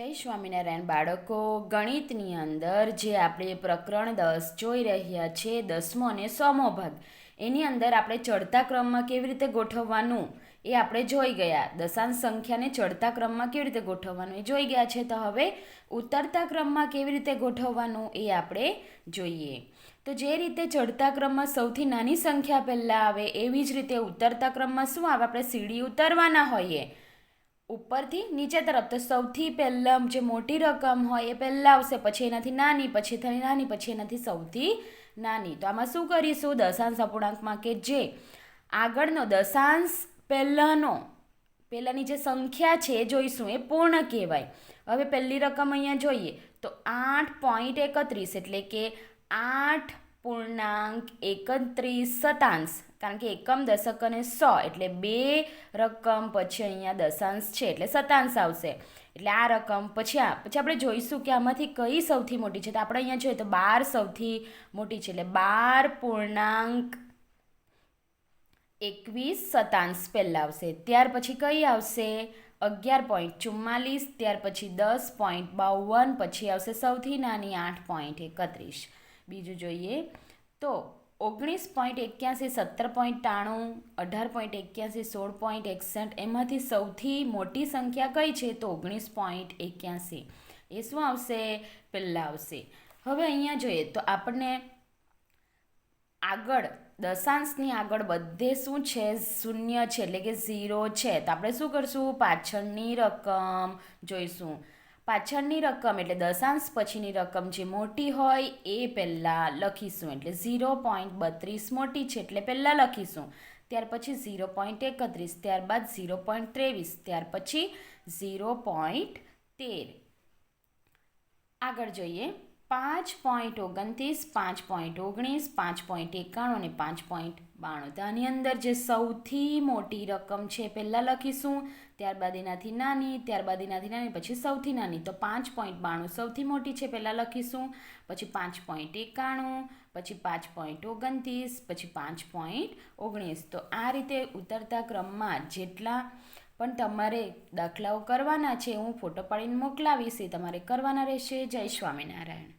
જય સ્વામિનારાયણ બાળકો, ગણિતની અંદર જે આપણે પ્રકરણ 10 જોઈ રહ્યા છે, 10મો અને 100મો ભાગ, એની અંદર આપણે ચડતા ક્રમમાં કેવી રીતે ગોઠવવાનું એ આપણે જોઈ ગયા. દશાંશ સંખ્યાને ચડતા ક્રમમાં કેવી રીતે ગોઠવવાનું એ જોઈ ગયા છે. તો હવે ઉતરતા ક્રમમાં કેવી રીતે ગોઠવવાનું એ આપણે જોઈએ. તો જે રીતે ચડતા ક્રમમાં સૌથી નાની સંખ્યા પહેલાં આવે, એવી જ રીતે ઉતરતા ક્રમમાં શું આવે? આપણે સીડી ઉતરવાના હોઈએ ઉપરથી નીચે તરફ. તો સૌથી પહેલાં જે મોટી રકમ હોય એ પહેલાં આવશે, પછી એનાથી નાની, પછી એનાથી નાની, પછી એનાથી સૌથી નાની. તો આમાં શું કરીશું? દશાંશ અપૂર્ણાંકમાં કે જે આગળનો દશાંશ પહેલાંની જે સંખ્યા છે એ જોઈશું, એ પૂર્ણ કહેવાય. હવે પહેલી રકમ અહીંયા જોઈએ તો 8.31 એટલે કે 8.31 શતાંશ, કારણ કે એકમ, દશક અને 100 એટલે બે રકમ પછી અહીંયા દશાંશ છે એટલે શતાંશ આવશે. એટલે આ રકમ પછી આપણે જોઈશું કે આમાંથી કઈ સૌથી મોટી છે. તો આપણે અહીંયા જોઈએ તો 12 સૌથી મોટી છે, એટલે 12.21 શતાંશ પહેલાં આવશે. ત્યાર પછી કઈ આવશે? 11.44, ત્યાર પછી 10.52, પછી આવશે સૌથી નાની 8.31. બીજું જોઈએ તો 19.81, 17.93, 18.81, 16.61, એમાંથી સૌથી મોટી સંખ્યા કઈ છે? તો 19.81. એ શું આવશે? પહેલાં આવશે. હવે અહીંયા જોઈએ તો આપણને આગળ દશાંશની આગળ બધે શું છે? શૂન્ય છે, એટલે કે 0 છે. તો આપણે શું કરશું? પાછળની રકમ જોઈશું. પાછળની રકમ એટલે દશાંશ પછીની રકમ જે મોટી હોય એ પહેલાં લખીશું. એટલે 0.32 મોટી છે એટલે પહેલાં લખીશું. ત્યાર પછી 0.31, ત્યારબાદ 0.23, ત્યાર પછી 0.13. આગળ જોઈએ 5.29, 5.19, 5.91 અને 5.92. તો આની અંદર જે સૌથી મોટી રકમ છે પહેલાં લખીશું, ત્યારબાદ એનાથી નાની, ત્યારબાદ એનાથી નાની, પછી સૌથી નાની. તો 5.92 સૌથી મોટી છે પહેલાં લખીશું, પછી 5.91, પછી 5.29, પછી 5.19. તો આ રીતે ઉતરતા ક્રમમાં જેટલા પણ તમારે દાખલાઓ કરવાના છે હું ફોટો પાડીને મોકલાવીશ, એ તમારે કરવાના રહેશે. જય સ્વામિનારાયણ.